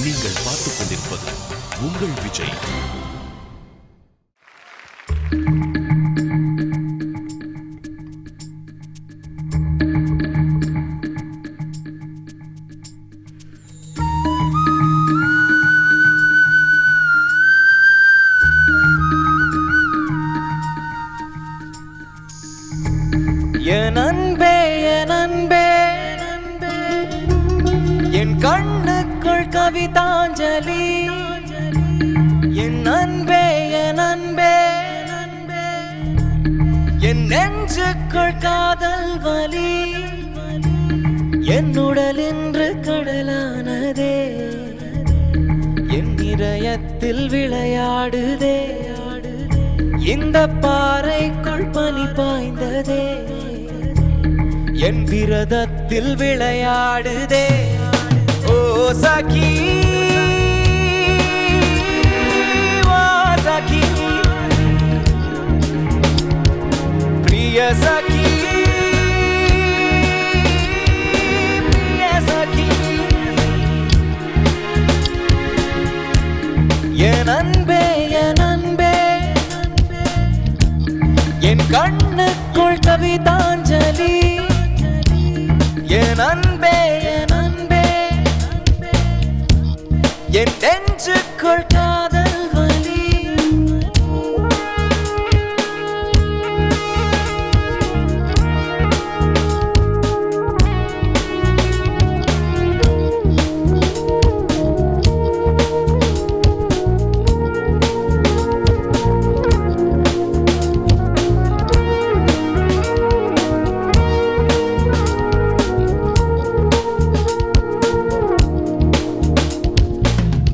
நீங்கள் பார்த்துக் கொண்டிருப்பது உங்கள் விஜய். என் அன்பே என் அன்பே என் கண்ணுக்குள் கவிதாஞ்சலி. என் அன்பே என் அன்பே என் நெஞ்சுக்குள் காதல் வலி. என் உடல் இன்று கடலானதே, என் இதயத்தில் விளையாடுதே. இந்த பாறைக்குள் பனி பாய்ந்ததே, என் விரதத்தில் விளையாடுதே. ஓ சகி ஓ சகி பிரிய சகி பிரிய சகி. என் அன்பே என் அன்பே என் கண்ணுக்குள் கவிதாஞ்சலி. என் அன்பே என் அன்பே என் நெஞ்சுக்குள் காதல் வலி.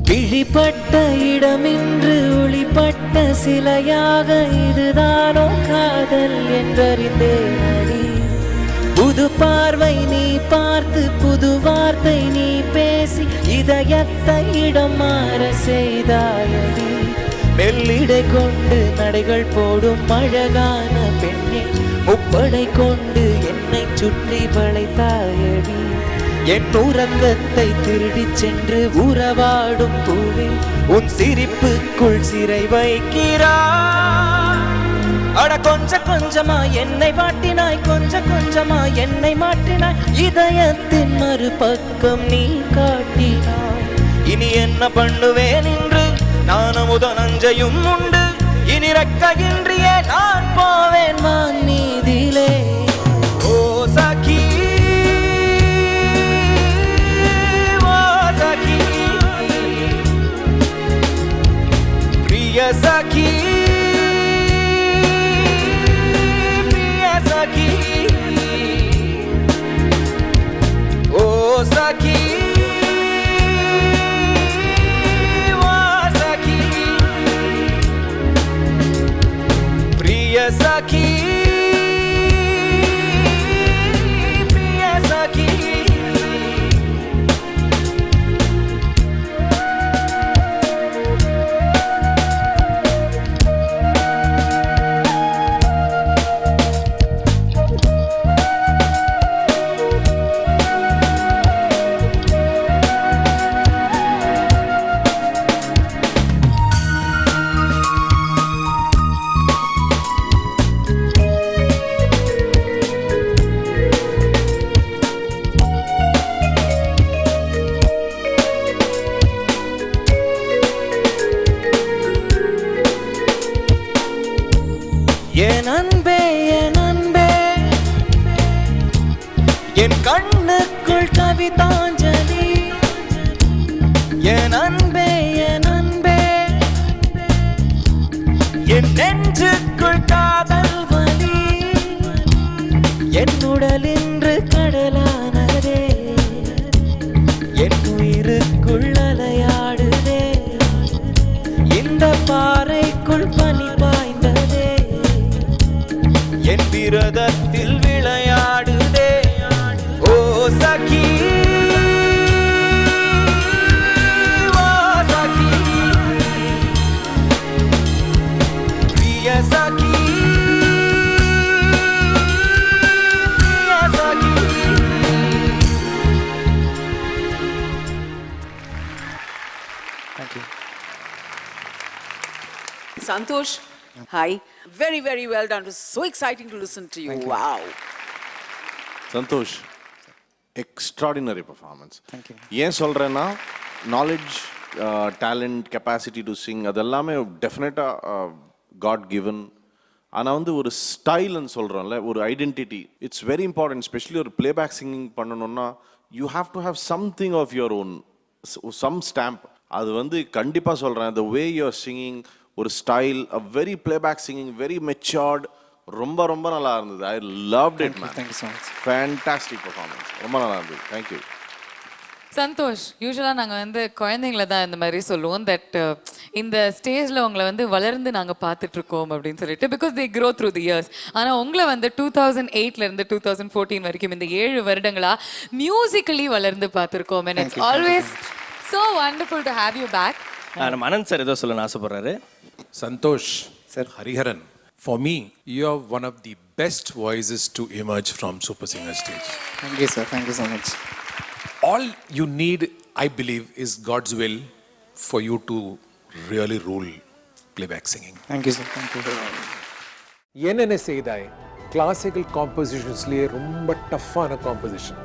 விழிப்பட்ட இடமின்று ஒளிப்பட்ட சிலையாக இதுதானோ காதல் என்றறிந்தேனடி. புது பார்வை நீ பார்த்து புது வார்த்தை நீ பேசி இதயத்தை இடம் மாற செய்தாயடி. மெல்லிடை கொண்டு நடைகள் போடும் அழகான பெண்ணே, முப்படை கொண்டு என்னை சுற்றி வளைத்தாயடி. என் உறக்கத்தை திருடி சென்று உறவாடும் பூவே, உன் சிரிப்புக்குள் சிறை வைக்கிறாய். அட கொஞ்ச கொஞ்சமா என்னை வாட்டினாய், கொஞ்ச கொஞ்சமா என்னை மாற்றினாய். இதயத்தின் மறுபக்கம் நீ காட்டினாய். இனி என்ன பண்ணுவேன் என்று நான் முதனஞ்சையும் உண்டு. இனி ரெக்கையின்றியே நான் போவேன் வான் மீதிலே. ஓ சகி பிரிய சகி பிரிய சகி. ஓ சகி ஓ சகி பிரிய சகி பிரிய சகி. என் அன்பே என் அன்பே என் கண்ணுக்குள் கவிதாஞ்சலி. என் அன்பே என் அன்பே என் நெஞ்சுக்குள் காதல் வலி. என் உடல் இன்று கடலானதே, என் உயிருக்குள் அலையாடுதே. இந்த பாறைக்குள் பனி பாய்ந்ததே, என் விரதத்தில் விளையாடுதே. ஓ சகி ஓ thank you. Santosh, hi. Very, very well done. It was so exciting to listen to you. Wow. Santhosh, extraordinary performance. Thank you. ஏன் சொல்கிறேன்னா, knowledge, talent, capacity to sing அதெல்லாமே டெஃபினட்டாக காட் கிவன். ஆனால் வந்து ஒரு ஸ்டைல்னு சொல்கிறோம்ல, ஒரு identity, it's very important. Specially ஒரு பிளேபேக் சிங்கிங் பண்ணணும்னா you have to have something of your own, some stamp. அது வந்து கண்டிப்பாக சொல்கிறேன், த வே யூஆர் சிங்கிங், ஒரு style, a very playback singing, very matured, ரொம்ப ரொம்ப நல்லா இருந்தது. I loved it man. Thank you so much. Fantastic performance, ரொம்ப நல்லா இருந்தது. தேங்க்யூ. சந்தோஷ், யூஸ்வலாக நாங்கள் வந்து குழந்தைங்கள தான் இந்த மாதிரி சொல்லுவோம் தட் இந்த ஸ்டேஜில் உங்களை வந்து வளர்ந்து நாங்கள் பார்த்துட்ருக்கோம் அப்படின்னு சொல்லிட்டு, because they grow through the years. ஆனால் உங்களை வந்து 2008லேருந்து 2014 வரைக்கும் இந்த 7 வருடங்களாக மியூசிக்கலி வளர்ந்து பார்த்துருக்கோம். And it's always so wonderful to have you back. நம்ம அனந்த் சார் ஏதோ சொல்லணும்னு ஆசைப்படுறாரு. Santosh, Sir. Hariharan, for me, you are one of the best voices to emerge from Super Singer stage. Thank you sir. Thank you so much. All you need, I believe, is God's will for you to really rule playback singing. Thank you sir. Thank you. என்னென்ன செய்தாய் classical காம்போசிஷன்ஸ்லேயே ரொம்ப டஃப்பான composition.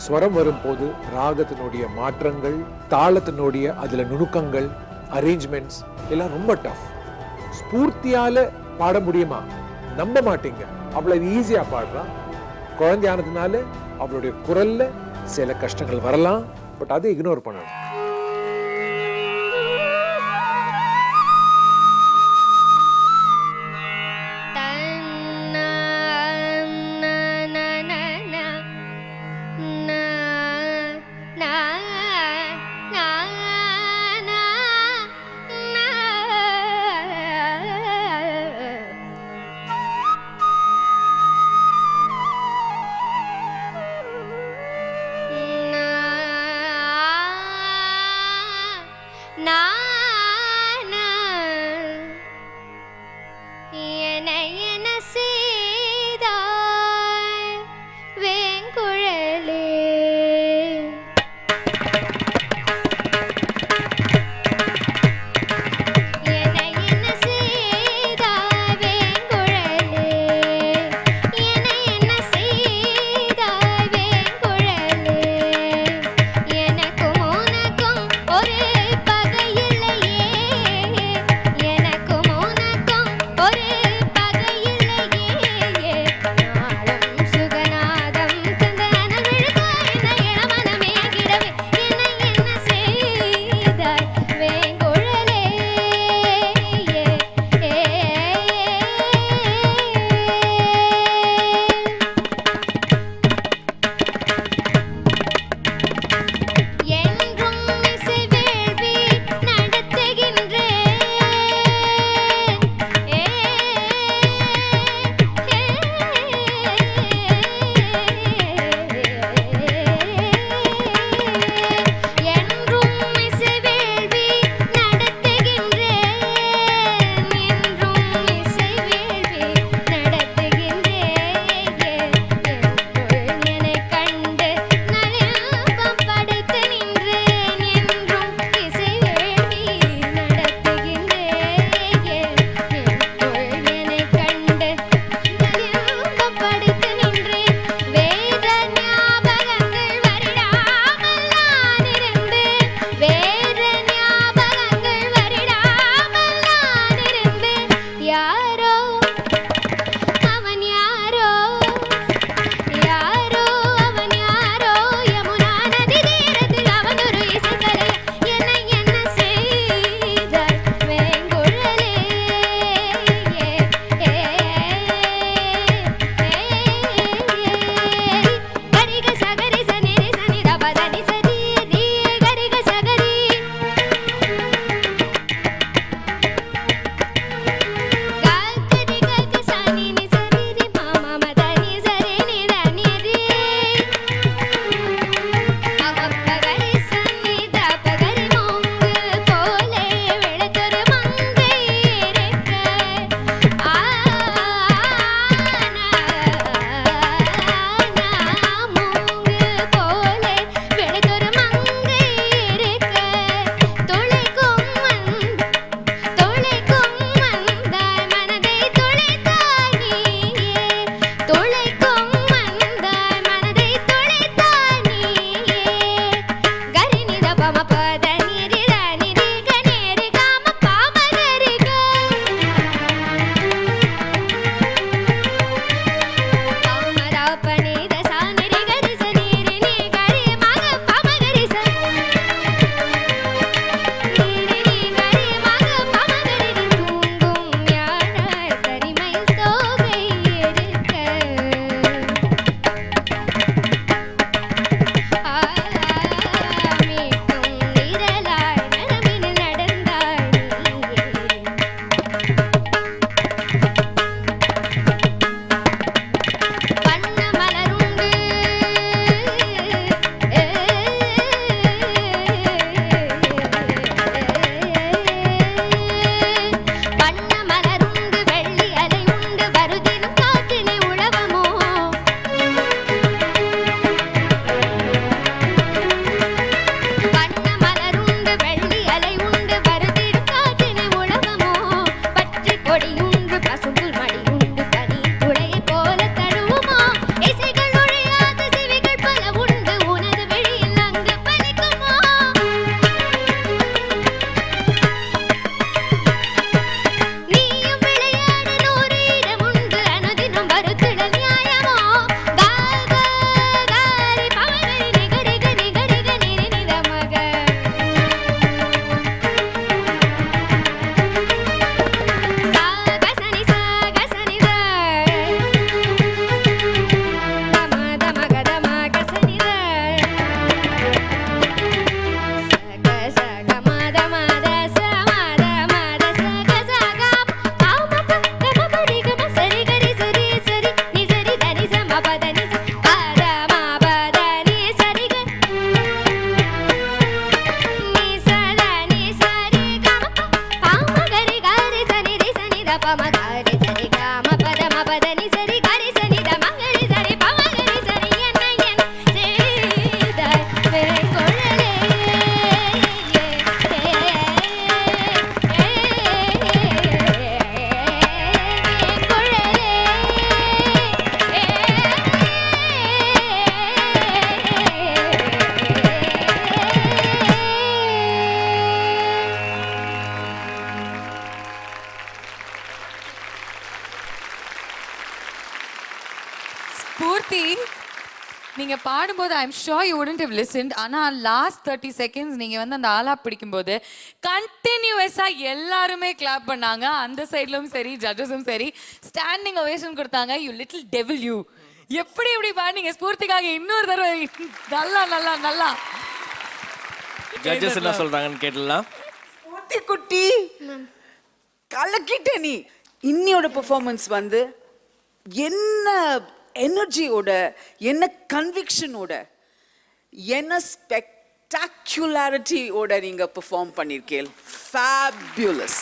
ஸ்வரம் வரும்போது ராகத்தினுடைய மாற்றங்கள், தாளத்தினுடைய அதில் நுணுக்கங்கள், arrangements எல்லாம் ரொம்ப டஃப். ஸ்பூர்த்தியால் பாட முடியுமா? நம்ப மாட்டீங்க, அவ்வளவு ஈஸியாக பாடுறான். குழந்தையானதுனால அவளுடைய குரல்ல சில கஷ்டங்கள் வரலாம், பட் அதை இக்னோர் பண்ணணும். பம கரி சரி காம பத ம பத நி சரி கரி சனி த மங்கரி சரி பம கரி சரி என்ன என் செய்தாய் வேங்குழலே ஸ்பூர்த்தி நீங்க பாடும்போது I am sure you wouldn't have listened ஆனா லாஸ்ட் 30 செகண்ட்ஸ் நீங்க வந்து அந்த ஆலா பிடிக்கும்போது கண்டினியூஸா எல்லாருமே கிளாப் பண்ணாங்க. அந்த சைட்லயும் சரி ஜட்ஜஸும் சரி ஸ்டாண்டிங் ஓவேஷன் கொடுத்தாங்க. You little devil you. எப்படி இப்படி பாடுனீங்க ஸ்பூர்த்திக்காக இன்னொரு தடவை நல்லா நல்லா நல்லா. ஜட்ஜஸ் என்ன சொல்றாங்கன்னு கேட்டலாம். ஸ்பூர்த்தி குட்டி கலக்கிட்ட நீ. இன்னியோட பெர்ஃபார்மன்ஸ் வந்து என்ன எனர்ஜியோட, என்ன கன்விக்ஷனோட, என்ன ஸ்பெக்டாக்குலாரிட்டியோட நீங்க பெர்ஃபார்ம் பண்ணிருக்கீங்க. ஃபேபியுலஸ்.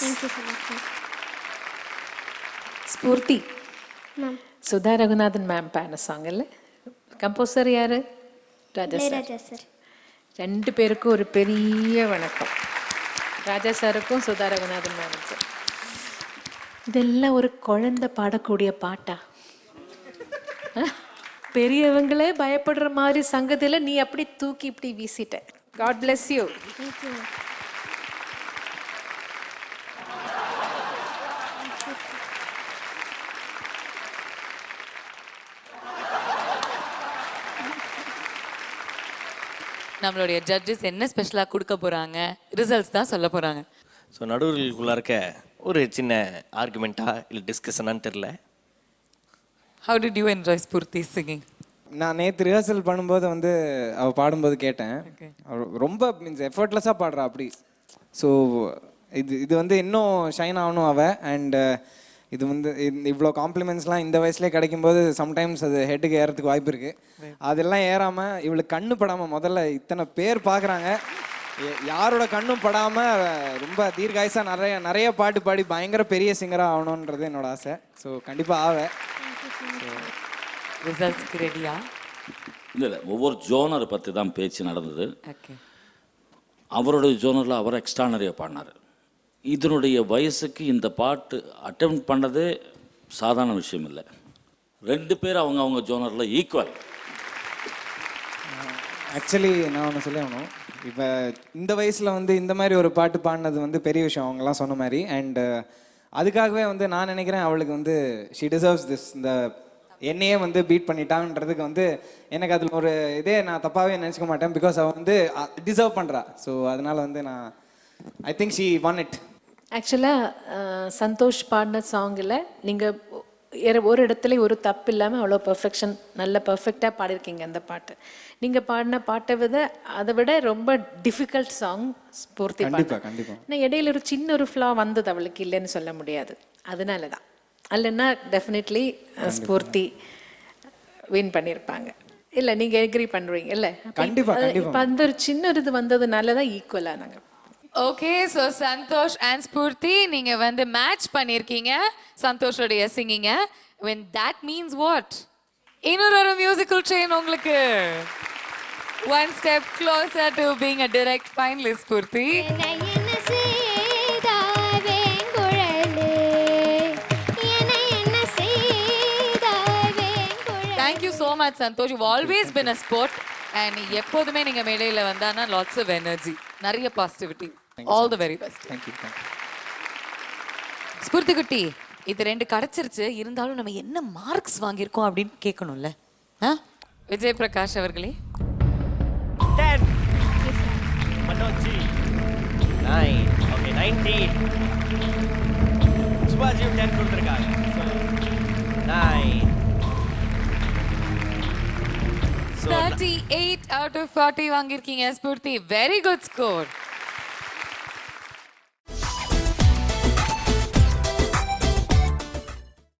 ஸ்பூர்த்தி சுதா ரகுநாதன் மேம் பாடின சாங் இல்லை? கம்போசர் யாரு? ராஜா சார். ரெண்டு பேருக்கும் ஒரு பெரிய வணக்கம். ராஜா சாருக்கும் சுதா ரகுநாதன் மேமுக்கும். இதெல்லாம் ஒரு குழந்தை பாடக்கூடிய பாட்டா? பெரியவங்களே பயப்படுற மாதிரி சங்கத்தில் நீ அப்படி தூக்கி இப்படி வீசிட்ட. God bless you. நம்மளுடைய ஜட்ஜஸ் என்ன ஸ்பெஷலாக கொடுக்க போறாங்க, ரிசல்ட்ஸ் தான் சொல்ல போறாங்க. ஸோ நடுவர்களுக்குள்ள இருக்க ஒரு சின்ன ஆர்குமெண்ட்டா இல்லை டிஸ்கஷனான்னு தெரில. How did you enjoy Spurti singing? நான் நேற்று ரிஹர்சல் பண்ணும்போது வந்து அவள் பாடும்போது கேட்டேன். ரொம்ப மீன்ஸ் எஃபர்ட்லெஸ்ஸாக பாடுறா அப்படி. ஸோ இது வந்து இன்னும் ஷைன் ஆகணும் அவள். அண்ட் இது வந்து இவ்வளோ காம்ப்ளிமெண்ட்ஸ்லாம் இந்த வயசுலேயே கிடைக்கும்போது சம்டைம்ஸ் அது ஹெட்டுக்கு ஏறதுக்கு வாய்ப்பு இருக்குது. அதெல்லாம் ஏறாமல் இவளுக்கு கண்ணு படாமல், முதல்ல இத்தனை பேர் பார்க்குறாங்க, யாரோட கண்ணும் படாமல் ரொம்ப தீர்காயசாக நிறைய பாட்டு பாடி பயங்கர பெரிய சிங்கராக ஆகணுன்றது என்னோட ஆசை. ஸோ கண்டிப்பாக ஆவேன். ரிசல்ட்ஸ்க்கு ரெடியா? இல்லை, ஒவ்வொரு ஜோனர் பற்றி தான் பேச்சு நடந்தது. அவருடைய ஜோனரில் அவர் எக்ஸ்ட்ரானரியாக பாடினார். இதனுடைய வயசுக்கு இந்த பாட்டு அட்டெம்ப்ட் பண்ணதே சாதாரண விஷயம் இல்லை. ரெண்டு பேர் அவங்க ஜோனரில் ஈக்குவல். ஆக்சுவலி நான் ஒன்று சொல்லி ஆகணும். இப்போ இந்த வயசில் வந்து இந்த மாதிரி ஒரு பாட்டு பாடினது வந்து பெரிய விஷயம், அவங்கெல்லாம் சொன்ன மாதிரி. அண்ட் அதுக்காகவே வந்து நான் நினைக்கிறேன் அவளுக்கு வந்து ஷி டிசர்வ்ஸ் திஸ். இந்த என்னையே வந்து பீட் பண்ணிட்டான்றதுக்கு வந்து எனக்கு அதில் ஒரு இதே நான் தப்பாகவே நினச்சிக்க மாட்டேன். பிகாஸ் அவள் வந்து டிசர்வ் பண்ணுறா. ஸோ அதனால் வந்து நான் I think she won it. ஆக்சுவலாக சந்தோஷ் பாடின சாங்கில் நீங்கள் ஒரு இடத்துல ஒரு தப்பு இல்லாமல் அவ்வளோ பெர்ஃபெக்ஷன், நல்ல பெர்ஃபெக்டாக பாடியிருக்கீங்க அந்த பாட்டு. நீங்கள் பாடின பாட்டை அதை விட ரொம்ப டிஃபிகல்ட் சாங் ஸ்பூர்த்தி. கண்டிப்பாக. ஆனால் இடையில ஒரு சின்ன ஒரு ஃப்ளா வந்தது, அவளுக்கு இல்லைன்னு சொல்ல முடியாது. அதனால தான் அல்லன்னா டெஃபினெட்லி ஸ்பூர்த்தி வின் பண்ணியிருப்பாங்க. இல்லை நீங்கள் எக்ரி பண்ணுறீங்க இல்லை? கண்டிப்பாக. இப்போ அந்த ஒரு சின்ன இது வந்ததுனால தான் ஈக்குவலாக நாங்கள். Okay, so Santhosh and Spoorthi நீங்க வந்து மேட்ச் பண்ணியிருக்கீங்க சந்தோஷோடைய சிங்கிங்க. when that means what? இன்னொரு மியூசிக்கல் செயின் உங்களுக்கு one step closer to being a direct finalist. Spoorthi, thank you so much Santosh. You've always been a sport and எப்போதுமே நீங்க மேடையில வந்தானா lots of energy, நிறைய positivity. All the very best. Thank you. Sphoorty குட்டி, இது ரெண்டு கிடைச்சிருச்சு, இருந்தாலும் நம்ம என்ன மார்க்ஸ் வாங்கியிருக்கோம் அப்படின்னு கேட்கணும்ல. விஜய் பிரகாஷ் அவர்களே. 10. மனோஜி 9. ஓகே 19. சுபாஜி 10 கொடுத்திருக்காங்க. 9. 38 out of 40 வாங்கியிருக்கீங்க ஸ்பூர்த்தி. Very good score.